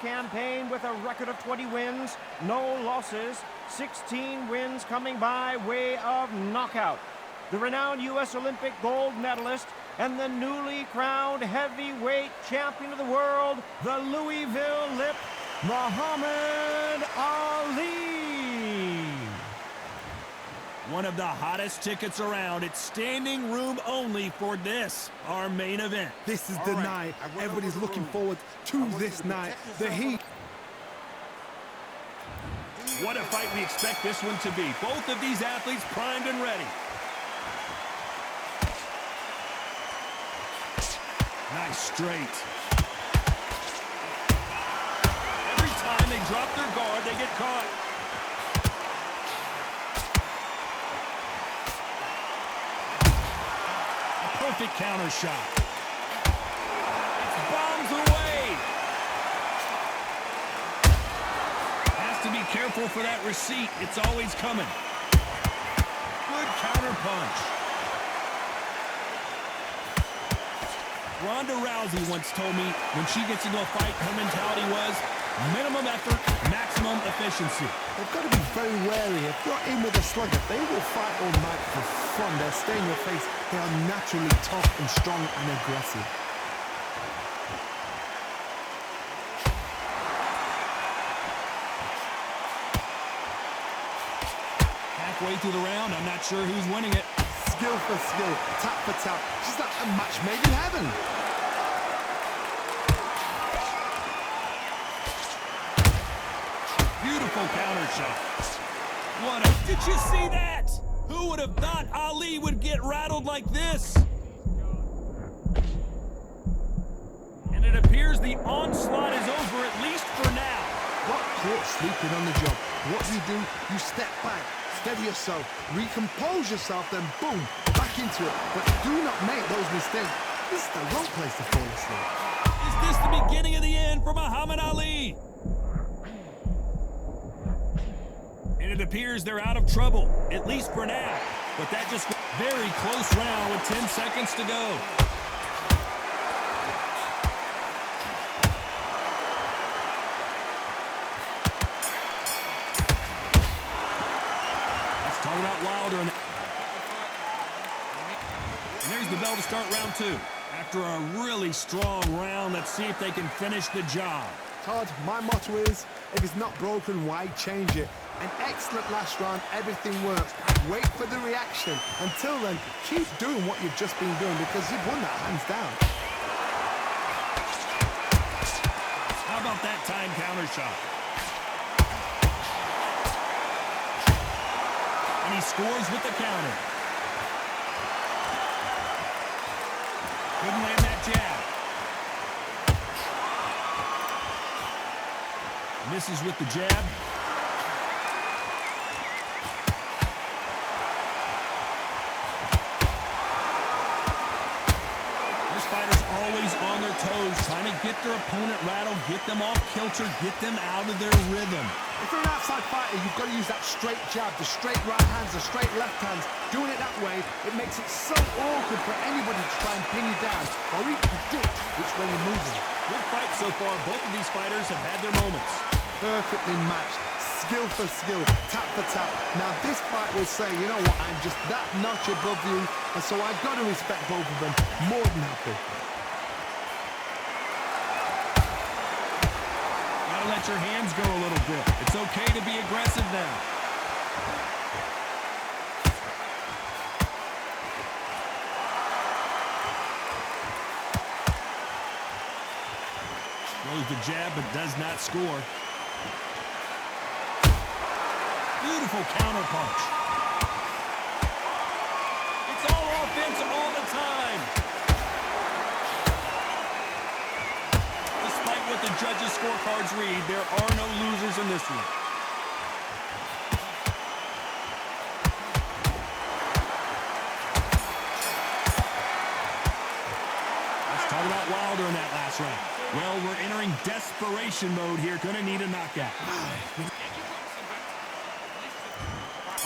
campaign with a record of 20 wins, no losses, 16 wins coming by way of knockout. The renowned U.S. Olympic gold medalist and the newly crowned heavyweight champion of the world, the Louisville Lip, Muhammad Ali. One of the hottest tickets around. It's standing room only for this, our main event. This is the night. Everybody's looking forward to this night. The heat. What a fight we expect this one to be. Both of these athletes primed and ready. Nice straight. Every time they drop their guard, they get caught. Perfect counter shot. Bombs away. Has to be careful for that receipt. It's always coming. Good counter punch. Ronda Rousey once told me when she gets into a fight, her mentality was minimum effort, maximum efficiency. They've got to be very wary. If you're in with a slugger, they will fight all night for fun. They'll stay in your face. They are naturally tough and strong and aggressive. Halfway through the round, I'm not sure who's winning it. Skill for skill, tap for tap. Just like a match made in heaven. Beautiful counter shot. What a... Did you see that? Who would have thought Ali would get rattled like this? And it appears the onslaught is over, at least for now. Got caught sleeping on the job. What do? You step back, steady yourself, recompose yourself, then boom, back into it. But do not make those mistakes. This is the wrong place to fall asleep. Is this the beginning of the end for Muhammad Ali? And it appears they're out of trouble, at least for now. But that just very close round with 10 seconds to go. Let's talk about Wilder. And there's the bell to start round two. After a really strong round, let's see if they can finish the job. Todd, my motto is, if it's not broken, why change it? An excellent last round, everything works. Wait for the reaction. Until then, keep doing what you've just been doing because you've won that hands down. How about that time counter shot? And he scores with the counter. Couldn't land that jab. Misses with the jab. This fighter's always on their toes, trying to get their opponent rattled, get them off kilter, get them out of their rhythm. If you're an outside fighter, you've got to use that straight jab, the straight right hands, the straight left hands. Doing it that way, it makes it so awkward for anybody to try and pin you down or even predict which way you're moving. Good fight so far. Both of these fighters have had their moments. Perfectly matched, skill for skill, tap for tap. Now this fight will say, you know what, I'm just that notch above you, and so I've got to respect both of them more than happy. Gotta let your hands go a little bit. It's okay to be aggressive now. Throws the jab but does not score. Beautiful counter punch. It's all offense all the time. Despite what the judges' scorecards read, there are no losers in this one. Let's talk about Wilder in that last round. Well, we're entering desperation mode here. Gonna need a knockout.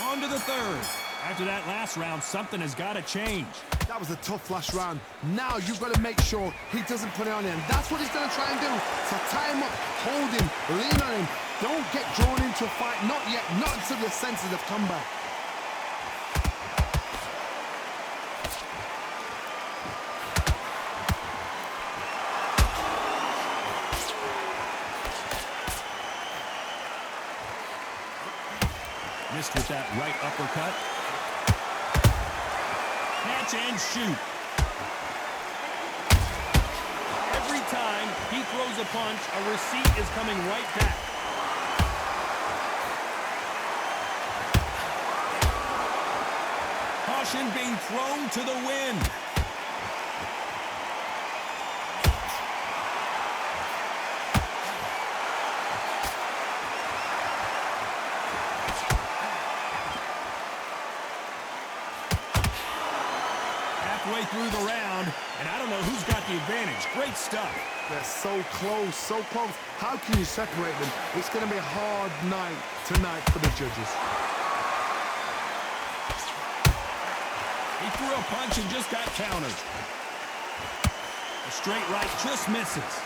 On to the third. After that last round, something has got to change. That was a tough last round. Now you've got to make sure he doesn't put it on him. That's what he's going to try and do. So tie him up, hold him, lean on him. Don't get drawn into a fight. Not yet. Not until your senses have come back. Missed with that right uppercut. Catch and shoot. Every time he throws a punch, a receipt is coming right back. Caution being thrown to the wind. Halfway through the round, and I don't know who's got the advantage. Great stuff. They're so close, so close. How can you separate them? It's going to be a hard night tonight for the judges. He threw a punch and just got countered. A straight right just misses.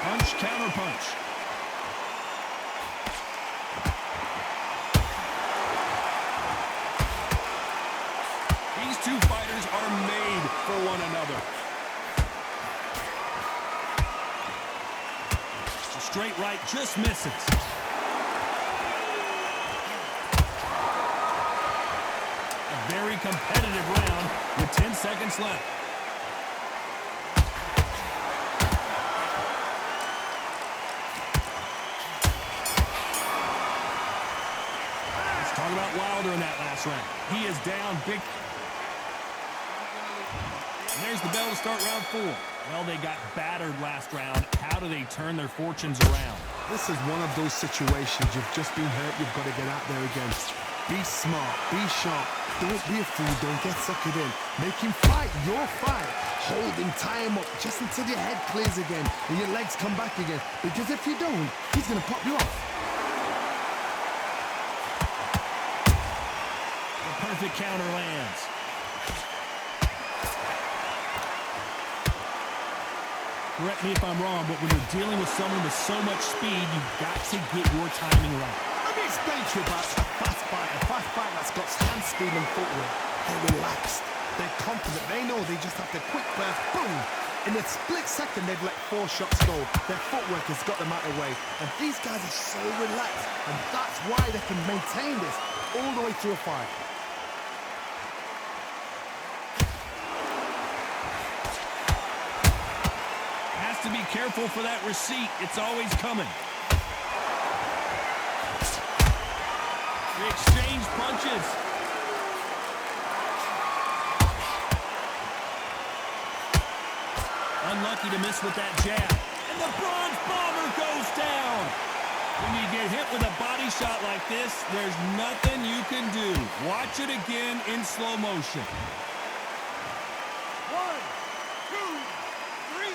Punch, counter punch. These two fighters are made for one another. A straight right just misses. A very competitive round with 10 seconds left. Let's talk about Wilder in that last round. He is down big. And there's the bell to start round 4. Well, they got battered last round. How do they turn their fortunes around? This is one of those situations. You've just been hurt. You've got to get out there again. Be smart. Be sharp. Don't be a fool. Don't get suckered in. Make him fight your fight. Hold him, tie him up just until your head clears again and your legs come back again. Because if you don't, he's going to pop you off. The perfect counter lands. Correct me if I'm wrong, but when you're dealing with someone with so much speed, you've got to get your timing right. Let me explain to you about a fast fight that's got hand speed and footwork. They're relaxed. They're confident. They know they just have to quick burst, boom. In a split second, they've let 4 shots go. Their footwork has got them out of the way. And these guys are so relaxed. And that's why they can maintain this all the way through a fight. To be careful for that receipt. It's always coming. They exchange punches. Unlucky to miss with that jab. And the bronze bomber goes down. When you get hit with a body shot like this, there's nothing you can do. Watch it again in slow motion. 1, 2, 3.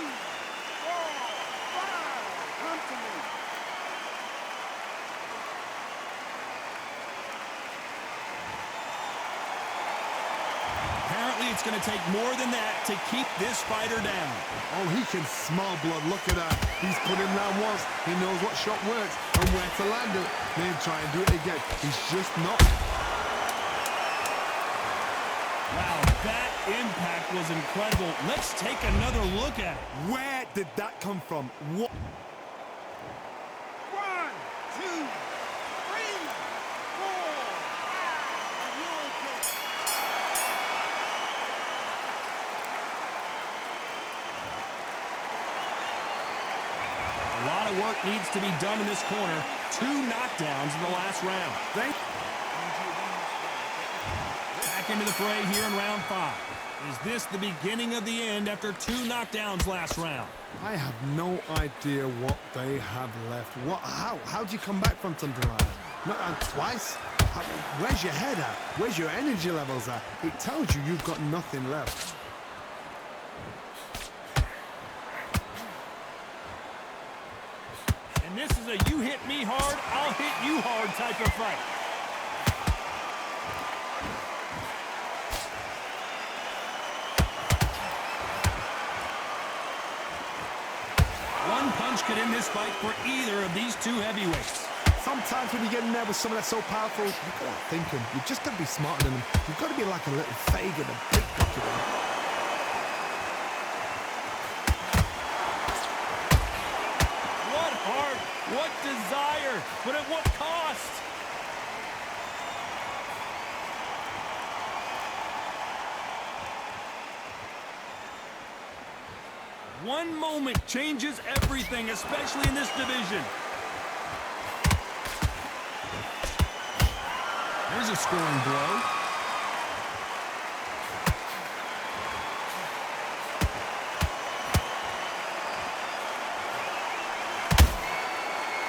Apparently, it's going to take more than that to keep this fighter down. Oh, he can smell blood. Look at that. He's put him down once. He knows what shot works and where to land it. Then try and do it again. He's just not. Wow, that impact was incredible. Let's take another look at it. Where did that come from? What? 1, 2, 3, 4, 5. A lot of work needs to be done in this corner. 2 knockdowns in the last round. Back into the fray here in round 5. Is this the beginning of the end after 2 knockdowns last round? I have no idea what they have left. How do you come back from something like that? Not twice? Where's your head at? Where's your energy levels at? It tells you you've got nothing left. And this is a you hit me hard, I'll hit you hard type of fight. One punch could end this fight for either of these two heavyweights. Sometimes when you get in there with someone that's so powerful, you've got to think him. You've just got to be smarter than him. You've got to be like a little Fagin, a pickpocketer. What heart, what desire, but at what cost? One moment changes everything, especially in this division. There's a scoring blow.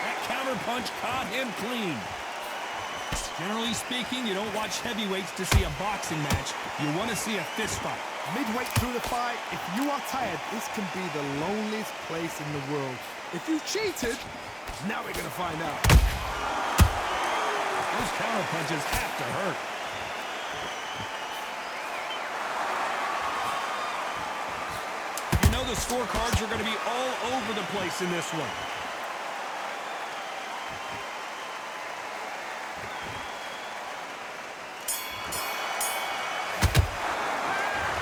That counter punch caught him clean. Generally speaking, you don't watch heavyweights to see a boxing match. You want to see a fist fight. Midway through the fight, if you are tired, this can be the loneliest place in the world. If you cheated, now we're going to find out. Those counter punches have to hurt. You know the scorecards are going to be all over the place in this one.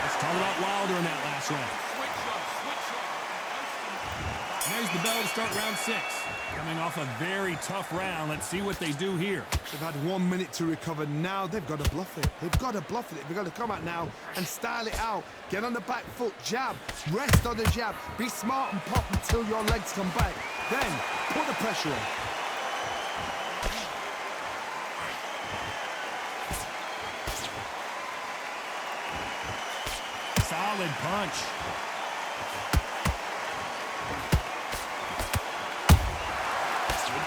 Let's talk about Wilder in that last round. And there's the bell to start round 6. Coming off a very tough round. Let's see what they do here. They've had 1 minute to recover. Now they've got to bluff it. They've got to bluff it. They've got to come out now and style it out. Get on the back foot, jab, rest on the jab. Be smart and pop until your legs come back. Then put the pressure on. Solid punch.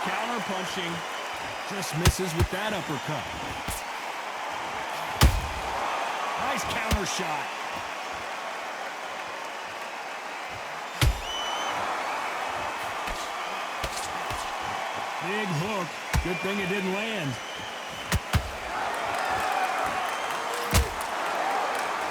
Counter punching, just misses with that uppercut. Nice counter shot. Big hook. Good thing it didn't land.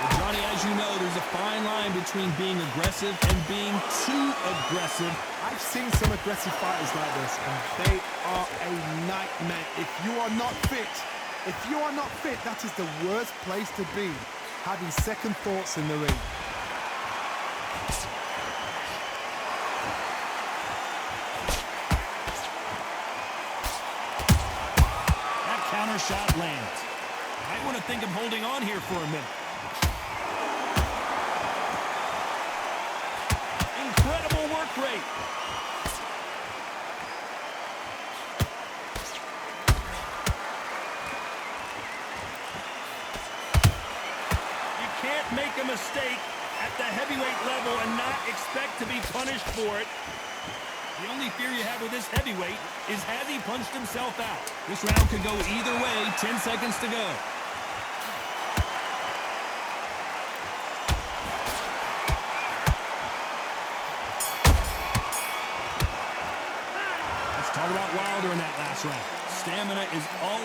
Well, Johnny, as you know, there's a fine line between being aggressive and being too aggressive. I've seen some aggressive fighters like this, and they are a nightmare. If you are not fit, that is the worst place to be, having second thoughts in the ring. That counter shot lands. I want to think of holding on here for a minute. Incredible work rate. You can't make a mistake at the heavyweight level and not expect to be punished for it. The only fear you have with this heavyweight is has he punched himself out. This round could go either way. 10 seconds to go. Talk about Wilder in that last round. Stamina is all.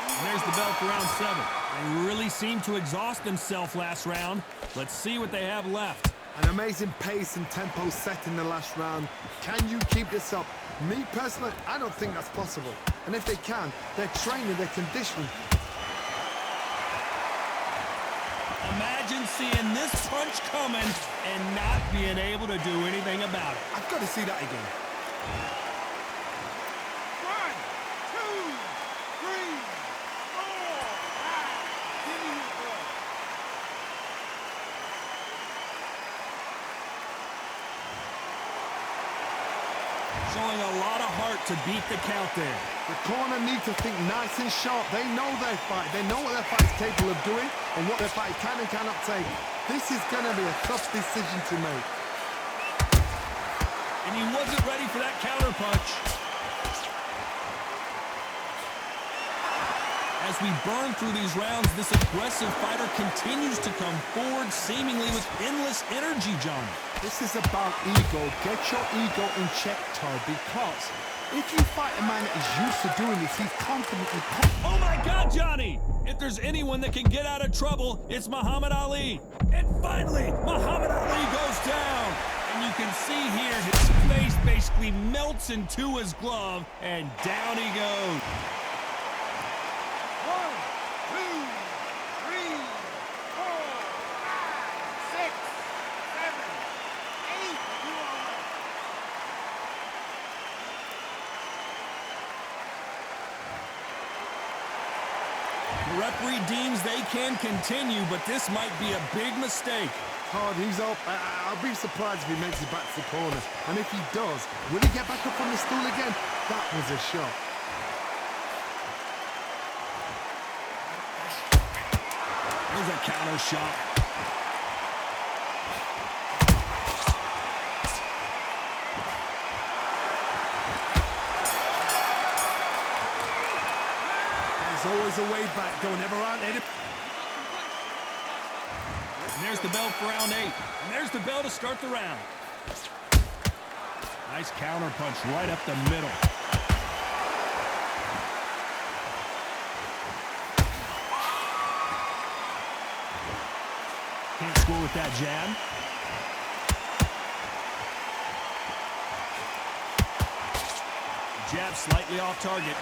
And there's the bell for round 7. They really seemed to exhaust themselves last round. Let's see what they have left. An amazing pace and tempo set in the last round. Can you keep this up? Me personally, I don't think that's possible. And if they can, they're training, they're conditioning. Imagine seeing this punch coming and not being able to do anything about it. I've got to see that again. 1, 2, 3, 4, 5. Give me your boy. Showing a lot of heart to beat the count there. The corner need to think nice and sharp. They know their fight. They know what their fight is capable of doing and what their fight can and cannot take. This is going to be a tough decision to make. And he wasn't ready for that counter punch. As we burn through these rounds, this aggressive fighter continues to come forward, seemingly with endless energy, John. This is about ego. Get your ego in check, Todd, because if you fight a man that is used to doing this, he's confidently... Oh my God, Johnny! If there's anyone that can get out of trouble, it's Muhammad Ali. And finally, Muhammad Ali goes down. see here, his face basically melts into his glove, and down he goes. 1, 2, 3, 4, 5, 6, 7, 8. You all right? The referee deems they can continue, but this might be a big mistake. Hard, he's up. I'll be surprised if he makes it back to the corner. And if he does, will he get back up on the stool again? That was a shot. There's a counter shot. There's always a way back. Don't ever out it. And there's the bell for round 8. And there's the bell to start the round. Nice counter punch right up the middle. Can't score with that jab. Jab slightly off target.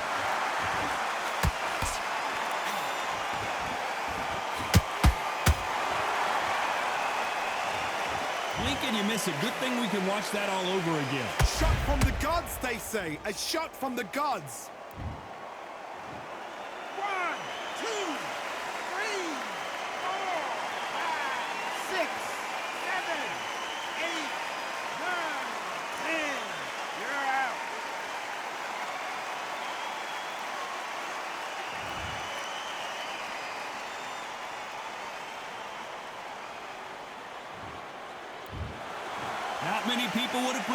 Blink and you miss it. Good thing we can watch that all over again. Shot from the gods, they say. A shot from the gods. 1, 2, 3, 4, 5, 6, 7, 8, 9, 10. You're out. Not many people would agree.